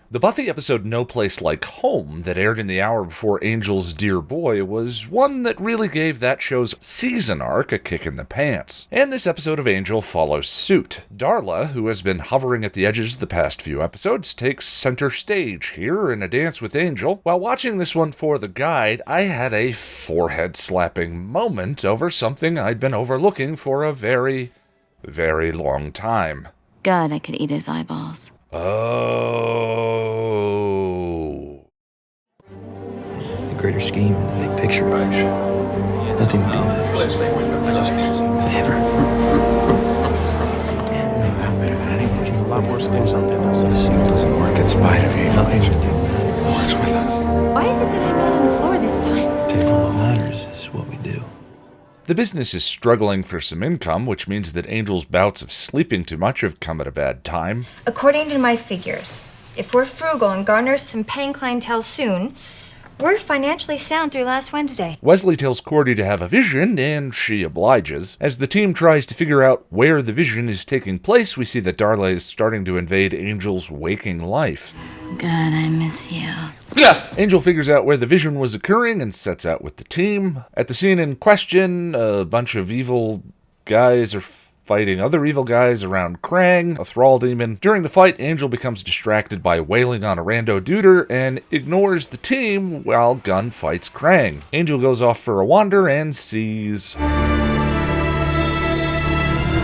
The Buffy episode No Place Like Home that aired in the hour before Angel's Dear Boy was one that really gave that show's season arc a kick in the pants. And this episode of Angel follows suit. Darla, who has been hovering at the edges the past few episodes, takes center stage here in a dance with Angel. While watching this one for the guide, I had a forehead-slapping moment over something I'd been overlooking for a very, very long time. God, I could eat his eyeballs. Oh. The greater scheme, the big picture. Nothing really matters. Favor. There's a lot worse things out there than such. It doesn't work in spite of you. Nothing should do matters. It works with us. Why is it that I'm not on the floor this time? Take on what matters is what we do. The business is struggling for some income, which means that Angel's bouts of sleeping too much have come at a bad time. According to my figures, if we're frugal and garner some paying clientele soon, we're financially sound through last Wednesday. Wesley tells Cordy to have a vision, and she obliges. As the team tries to figure out where the vision is taking place, we see that Darla is starting to invade Angel's waking life. God, I miss you. Yeah! Angel figures out where the vision was occurring and sets out with the team. At the scene in question, a bunch of evil guys are fighting other evil guys around Krang, a thrall demon. During the fight, Angel becomes distracted by wailing on a rando duder and ignores the team while Gunn fights Krang. Angel goes off for a wander and sees...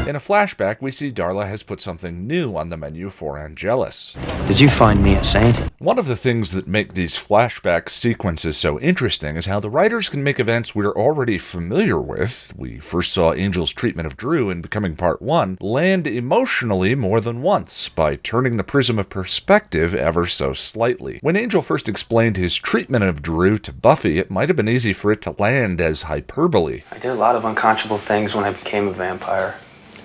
In a flashback, we see Darla has put something new on the menu for Angelus. Did you find me a saint? One of the things that make these flashback sequences so interesting is how the writers can make events we're already familiar with, we first saw Angel's treatment of Drew in Becoming Part 1, land emotionally more than once by turning the prism of perspective ever so slightly. When Angel first explained his treatment of Drew to Buffy, it might have been easy for it to land as hyperbole. I did a lot of unconscionable things when I became a vampire.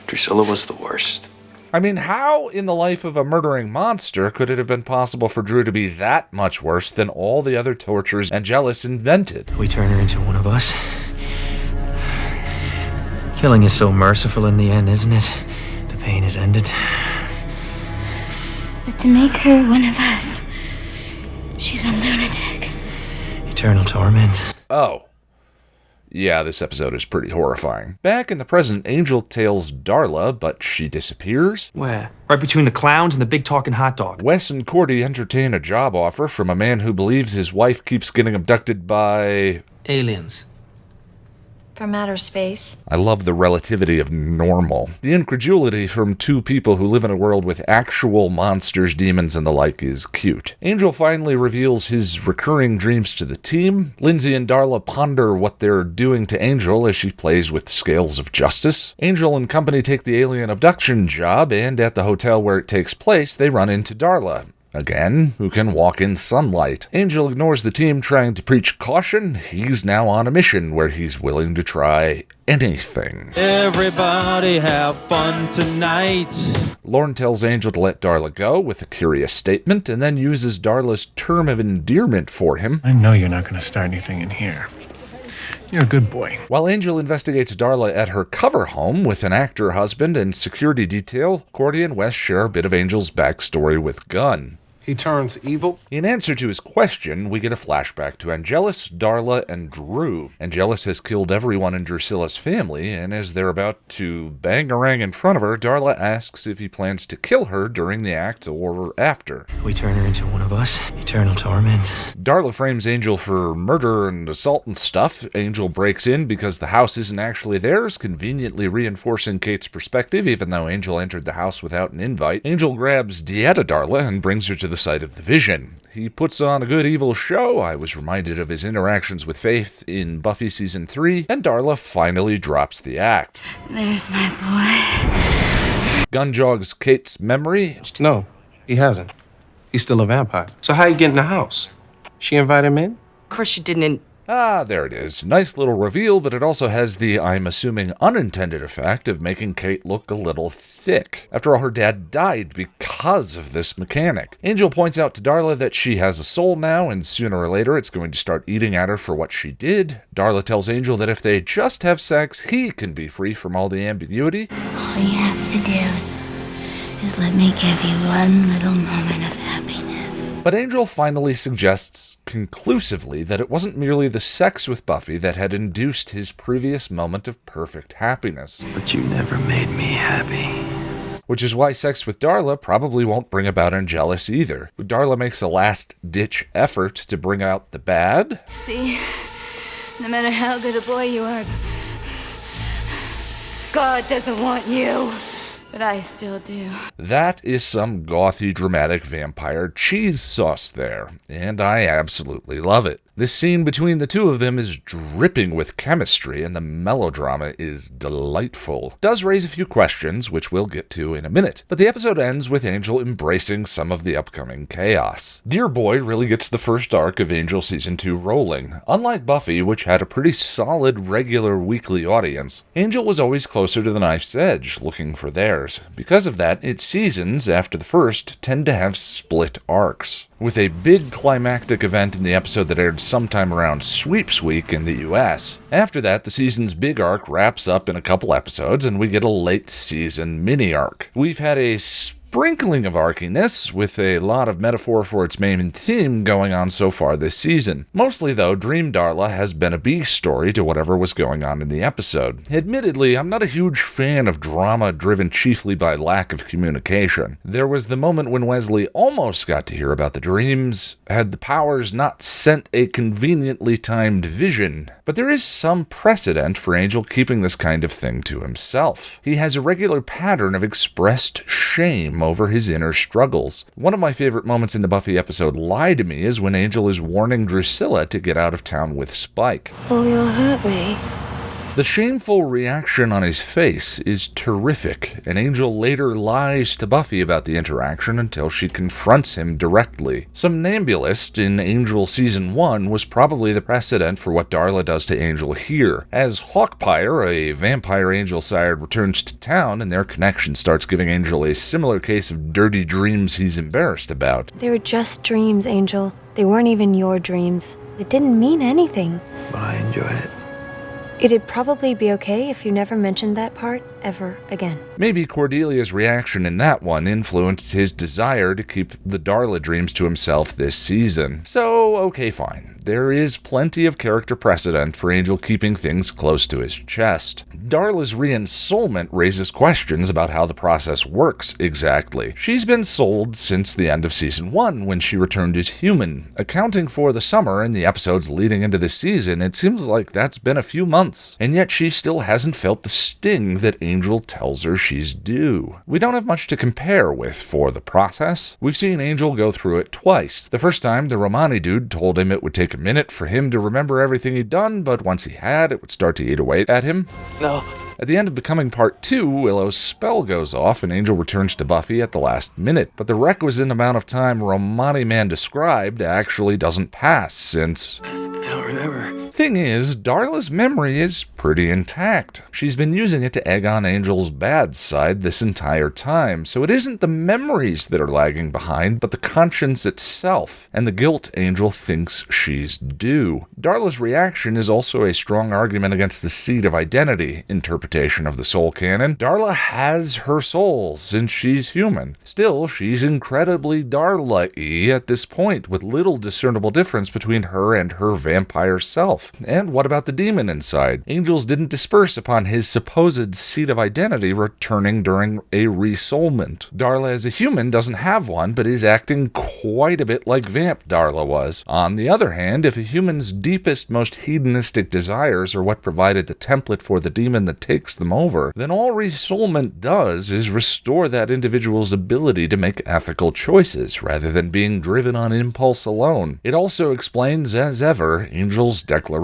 Drusilla was the worst. I mean, how in the life of a murdering monster could it have been possible for Drew to be that much worse than all the other tortures Angelus invented? We turn her into one of us. Killing is so merciful in the end, isn't it? The pain is ended. But to make her one of us, she's a lunatic. Eternal torment. Oh. Yeah, this episode is pretty horrifying. Back in the present, Angel tails Darla, but she disappears. Where? Right between the clowns and the big talking hot dog. Wes and Cordy entertain a job offer from a man who believes his wife keeps getting abducted by... Aliens. From outer space. I love the relativity of normal. The incredulity from two people who live in a world with actual monsters, demons, and the like is cute. Angel finally reveals his recurring dreams to the team. Lindsay and Darla ponder what they're doing to Angel as she plays with scales of justice. Angel and company take the alien abduction job, and at the hotel where it takes place, they run into Darla. Again, who can walk in sunlight. Angel ignores the team trying to preach caution. He's now on a mission where he's willing to try anything. Everybody have fun tonight. Lorne tells Angel to let Darla go with a curious statement, and then uses Darla's term of endearment for him. I know you're not going to start anything in here. You're a good boy. While Angel investigates Darla at her cover home with an actor husband and security detail, Cordy and Wes share a bit of Angel's backstory with Gunn. He turns evil. In answer to his question, we get a flashback to Angelus, Darla, and Drew. Angelus has killed everyone in Drusilla's family, and as they're about to bangarang in front of her, Darla asks if he plans to kill her during the act or after. We turn her into one of us. Eternal torment. Darla frames Angel for murder and assault and stuff. Angel breaks in because the house isn't actually theirs, conveniently reinforcing Kate's perspective, even though Angel entered the house without an invite. Angel grabs Dieta Darla and brings her to the site of the vision. He puts on a good evil show. I was reminded of his interactions with Faith in Buffy Season 3, and Darla finally drops the act. There's my boy. Gunn jogs Kate's memory. No, he hasn't. He's still a vampire. So how you get in the house? She invite him in? Of course she didn't. Ah, there it is. Nice little reveal, but it also has the, I'm assuming, unintended effect of making Kate look a little thick. After all, her dad died because of this mechanic. Angel points out to Darla that she has a soul now, and sooner or later it's going to start eating at her for what she did. Darla tells Angel that if they just have sex, he can be free from all the ambiguity. All you have to do is let me give you one little moment of happiness. But Angel finally suggests conclusively that it wasn't merely the sex with Buffy that had induced his previous moment of perfect happiness. But you never made me happy. Which is why sex with Darla probably won't bring about Angelus either. Darla makes a last-ditch effort to bring out the bad. See, no matter how good a boy you are, God doesn't want you. But I still do. That is some gothy, dramatic vampire cheese sauce there, and I absolutely love it. This scene between the two of them is dripping with chemistry, and the melodrama is delightful. It does raise a few questions, which we'll get to in a minute, but the episode ends with Angel embracing some of the upcoming chaos. Dear Boy really gets the first arc of Angel Season 2 rolling. Unlike Buffy, which had a pretty solid regular weekly audience, Angel was always closer to the knife's edge, looking for theirs. Because of that, its seasons, after the first, tend to have split arcs, with a big climactic event in the episode that aired sometime around Sweeps Week in the US. After that, the season's big arc wraps up in a couple episodes, and we get a late season mini-arc. We've had a sprinkling of arciness, with a lot of metaphor for its main theme going on so far this season. Mostly, though, Dream Darla has been a B story to whatever was going on in the episode. Admittedly, I'm not a huge fan of drama driven chiefly by lack of communication. There was the moment when Wesley almost got to hear about the dreams, had the powers not sent a conveniently timed vision. But there is some precedent for Angel keeping this kind of thing to himself. He has a regular pattern of expressed shame over his inner struggles. One of my favorite moments in the Buffy episode Lie to Me is when Angel is warning Drusilla to get out of town with Spike. Oh, you'll hurt me. The shameful reaction on his face is terrific, and Angel later lies to Buffy about the interaction until she confronts him directly. Somnambulist in Angel Season 1 was probably the precedent for what Darla does to Angel here. As Hawkpire, a vampire Angel sired, returns to town and their connection starts giving Angel a similar case of dirty dreams he's embarrassed about. They were just dreams, Angel. They weren't even your dreams. It didn't mean anything. But I enjoyed it. It'd probably be okay if you never mentioned that part ever again. Maybe Cordelia's reaction in that one influenced his desire to keep the Darla dreams to himself this season. So, okay, fine. There is plenty of character precedent for Angel keeping things close to his chest. Darla's re-ensoulment raises questions about how the process works exactly. She's been souled since the end of Season 1, when she returned as human. Accounting for the summer and the episodes leading into this season, it seems like that's been a few months, and yet she still hasn't felt the sting that Angel tells her she's due. We don't have much to compare with for the process. We've seen Angel go through it twice. The first time, the Romani dude told him it would take a minute for him to remember everything he'd done, but once he had, it would start to eat away at him. No. At the end of Becoming Part 2, Willow's spell goes off and Angel returns to Buffy at the last minute, but the requisite amount of time Romani Man described actually doesn't pass since... I don't remember. Thing is, Darla's memory is pretty intact. She's been using it to egg on Angel's bad side this entire time, so it isn't the memories that are lagging behind, but the conscience itself, and the guilt Angel thinks she's due. Darla's reaction is also a strong argument against the seed of identity interpretation of the soul canon. Darla has her soul, since she's human. Still, she's incredibly Darla-y at this point, with little discernible difference between her and her vampire self. And what about the demon inside? Angels didn't disperse upon his supposed seed of identity returning during a resoulment. Darla as a human doesn't have one, but is acting quite a bit like Vamp Darla was. On the other hand, if a human's deepest, most hedonistic desires are what provided the template for the demon that takes them over, then all resoulment does is restore that individual's ability to make ethical choices, rather than being driven on impulse alone. It also explains, as ever, Angel's declaration.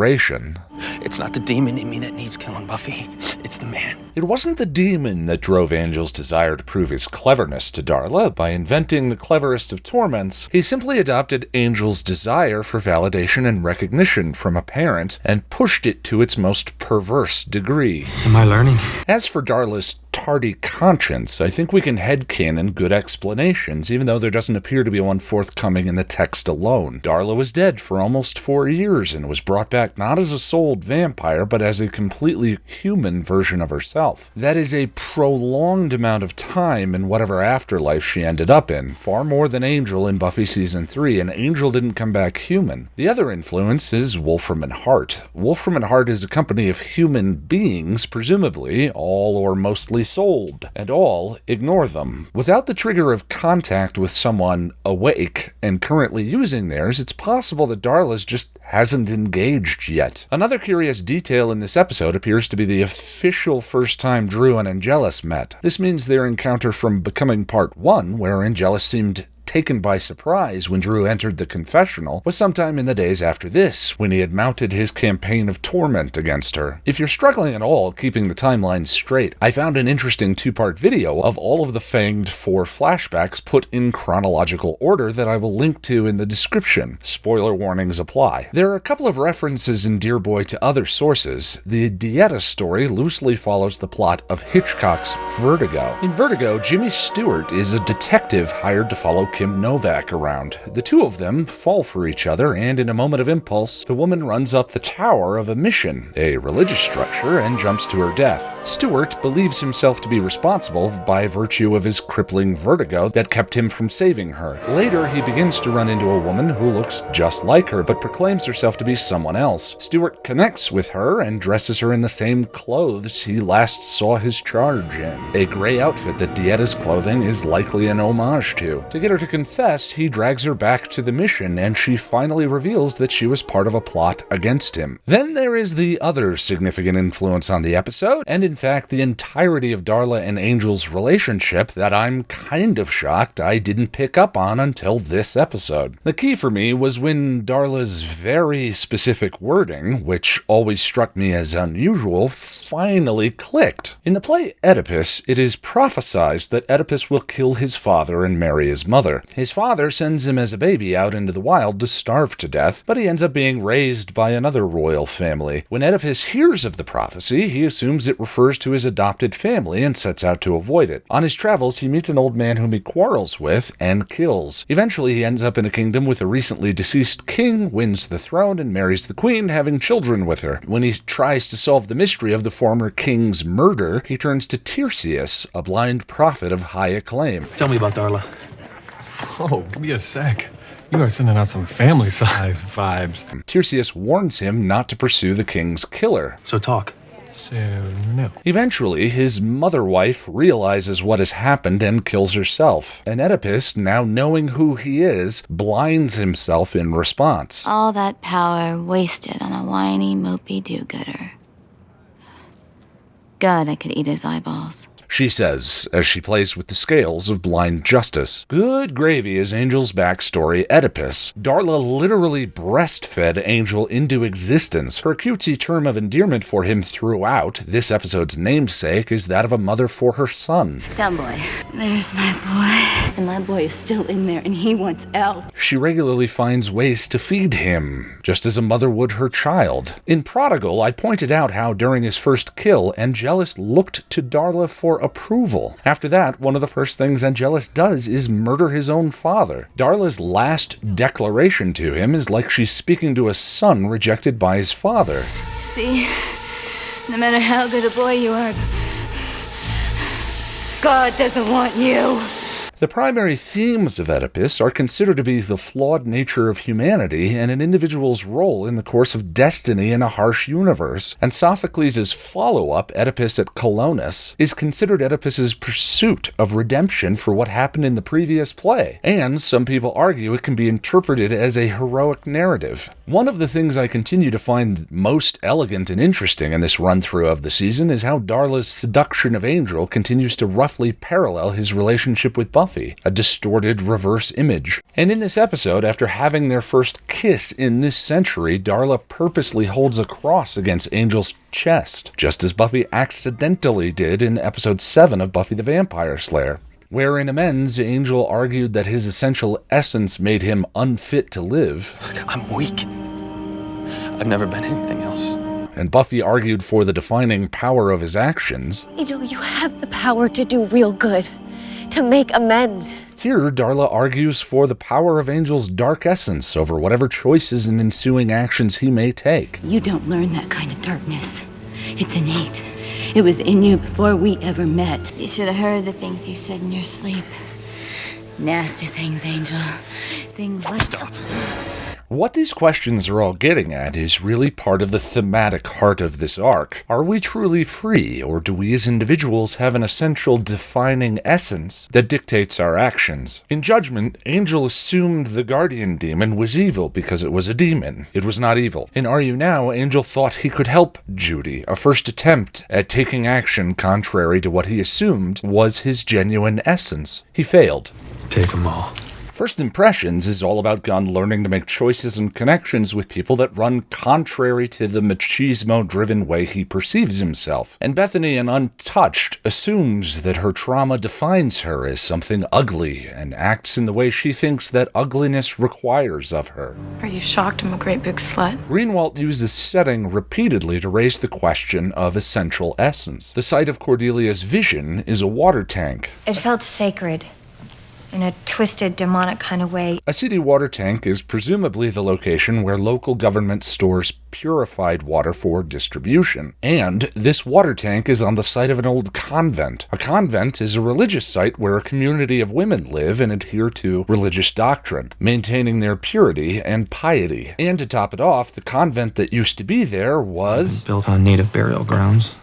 It's not the demon in me that needs killing, Buffy. It's the man. It wasn't the demon that drove Angel's desire to prove his cleverness to Darla. By inventing the cleverest of torments, he simply adopted Angel's desire for validation and recognition from a parent and pushed it to its most perverse degree. Am I learning? As for Darla's tardy conscience, I think we can headcanon good explanations, even though there doesn't appear to be one forthcoming in the text alone. Darla was dead for almost 4 years and was brought back not as a souled vampire, but as a completely human version of herself. That is a prolonged amount of time in whatever afterlife she ended up in, far more than Angel in Buffy Season 3, and Angel didn't come back human. The other influence is Wolfram and Hart. Wolfram and Hart is a company of human beings, presumably all or mostly souled, and all ignore them. Without the trigger of contact with someone awake and currently using theirs, it's possible that Darla's just hasn't engaged yet. Another curious detail in this episode appears to be the official first time Drew and Angelus met. This means their encounter from Becoming Part 1, where Angelus seemed taken by surprise when Drew entered the confessional, was sometime in the days after this, when he had mounted his campaign of torment against her. If you're struggling at all keeping the timeline straight, I found an interesting 2-part video of all of the Fanged 4 flashbacks put in chronological order that I will link to in the description. Spoiler warnings apply. There are a couple of references in Dear Boy to other sources. The Dieta story loosely follows the plot of Hitchcock's Vertigo. In Vertigo, Jimmy Stewart is a detective hired to follow Kim Novak around. The two of them fall for each other, and in a moment of impulse, the woman runs up the tower of a mission, a religious structure, and jumps to her death. Stewart believes himself to be responsible by virtue of his crippling vertigo that kept him from saving her. Later, he begins to run into a woman who looks just like her, but proclaims herself to be someone else. Stewart connects with her and dresses her in the same clothes he last saw his charge in, a gray outfit that Dieta's clothing is likely an homage to. To get her to confess, he drags her back to the mission, and she finally reveals that she was part of a plot against him. Then there is the other significant influence on the episode, and in fact the entirety of Darla and Angel's relationship that I'm kind of shocked I didn't pick up on until this episode. The key for me was when Darla's very specific wording, which always struck me as unusual, finally clicked. In the play Oedipus, it is prophesied that Oedipus will kill his father and marry his mother. His father sends him as a baby out into the wild to starve to death, but he ends up being raised by another royal family. When Oedipus hears of the prophecy, he assumes it refers to his adopted family and sets out to avoid it. On his travels, he meets an old man whom he quarrels with and kills. Eventually, he ends up in a kingdom with a recently deceased king, wins the throne, and marries the queen, having children with her. When he tries to solve the mystery of the former king's murder, he turns to Tiresias, a blind prophet of high acclaim. Tell me about Darla. Oh, give me a sec. You are sending out some family-size vibes. Tiresias warns him not to pursue the king's killer. So talk. So, no. Eventually, his mother-wife realizes what has happened and kills herself. And Oedipus, now knowing who he is, blinds himself in response. All that power wasted on a whiny, mopey do-gooder. God, I could eat his eyeballs. She says, as she plays with the scales of blind justice. Good gravy is Angel's backstory, Oedipus. Darla literally breastfed Angel into existence. Her cutesy term of endearment for him throughout this episode's namesake is that of a mother for her son. Dumb boy. There's my boy. And my boy is still in there and he wants out. She regularly finds ways to feed him, just as a mother would her child. In Prodigal, I pointed out how during his first kill, Angelus looked to Darla for approval. After that, one of the first things Angelus does is murder his own father. Darla's last declaration to him is like she's speaking to a son rejected by his father. See, no matter how good a boy you are, God doesn't want you. The primary themes of Oedipus are considered to be the flawed nature of humanity and an individual's role in the course of destiny in a harsh universe. And Sophocles' follow-up, Oedipus at Colonus, is considered Oedipus's pursuit of redemption for what happened in the previous play. And some people argue it can be interpreted as a heroic narrative. One of the things I continue to find most elegant and interesting in this run-through of the season is how Darla's seduction of Angel continues to roughly parallel his relationship with Buffy, a distorted reverse image. And in this episode, after having their first kiss in this century, Darla purposely holds a cross against Angel's chest, just as Buffy accidentally did in episode 7 of Buffy the Vampire Slayer, where in amends, Angel argued that his essential essence made him unfit to live. I'm weak. I've never been anything else. and Buffy argued for the defining power of his actions, Angel, you have the power to do real good, to make amends. here Darla argues for the power of Angel's dark essence over whatever choices and ensuing actions he may take. You don't learn that kind of darkness. It's innate. It was in you before we ever met. You should have heard the things you said in your sleep. Nasty things, Angel. Things like... What these questions are all getting at is really part of the thematic heart of this arc. Are we truly free, or do we as individuals have an essential defining essence that dictates our actions? In Judgment, Angel assumed the guardian demon was evil because it was a demon. It was not evil. In Are You Now, Angel thought he could help Judy, a first attempt at taking action contrary to what he assumed was his genuine essence. He failed. Take them all. First Impressions is all about Gunn learning to make choices and connections with people that run contrary to the machismo-driven way he perceives himself. And Bethany in Untouched assumes that her trauma defines her as something ugly and acts in the way she thinks that ugliness requires of her. Are you shocked I'm a great big slut? Greenwalt uses setting repeatedly to raise the question of essential essence. The site of Cordelia's vision is a water tank. It felt sacred. In a twisted, demonic kind of way. A city water tank is presumably the location where local government stores purified water for distribution. And this water tank is on the site of an old convent. A convent is a religious site where a community of women live and adhere to religious doctrine, maintaining their purity and piety. And to top it off, the convent that used to be there was... built on native burial grounds.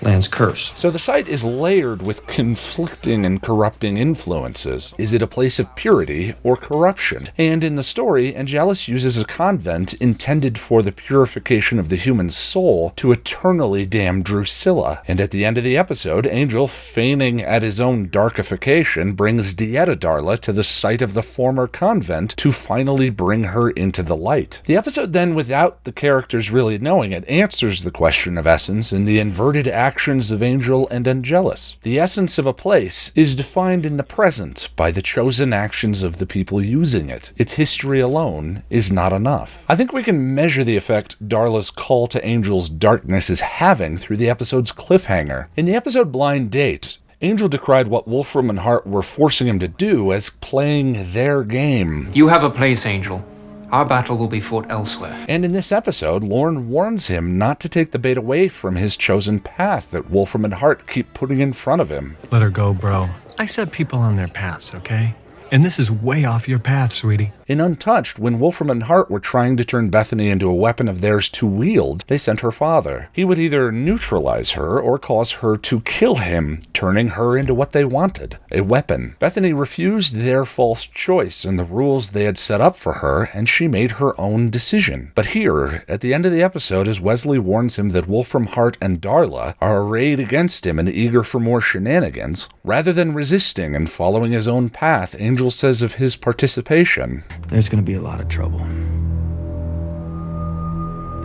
Land's cursed. So the site is layered with conflicting and corrupting influences. Is it a place of purity or corruption? And in the story, Angelus uses a convent intended for the purification of the human soul to eternally damn Drusilla. And at the end of the episode, Angel, feigning at his own darkification, brings Dieta Darla to the site of the former convent to finally bring her into the light. The episode then, without the characters really knowing it, answers the question of essence in the inverted actions of Angel and Angelus. The essence of a place is defined in the present by the chosen actions of the people using it. Its history alone is not enough. I think we can measure the effect Darla's call to Angel's darkness is having through the episode's cliffhanger. In the episode Blind Date, Angel decried what Wolfram and Hart were forcing him to do as playing their game. You have a place, Angel. Our battle will be fought elsewhere. And in this episode, Lorne warns him not to take the bait away from his chosen path that Wolfram and Hart keep putting in front of him. Let her go, bro. I set people on their paths, okay? And this is way off your path, sweetie. In Untouched, when Wolfram and Hart were trying to turn Bethany into a weapon of theirs to wield, they sent her father. He would either neutralize her or cause her to kill him, turning her into what they wanted, a weapon. Bethany refused their false choice and the rules they had set up for her, and she made her own decision. But here, at the end of the episode, as Wesley warns him that Wolfram, Hart, and Darla are arrayed against him and eager for more shenanigans, rather than resisting and following his own path, Angel says of his participation, There's going to be a lot of trouble.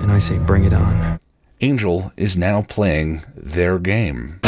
And I say bring it on. Angel is now playing their game.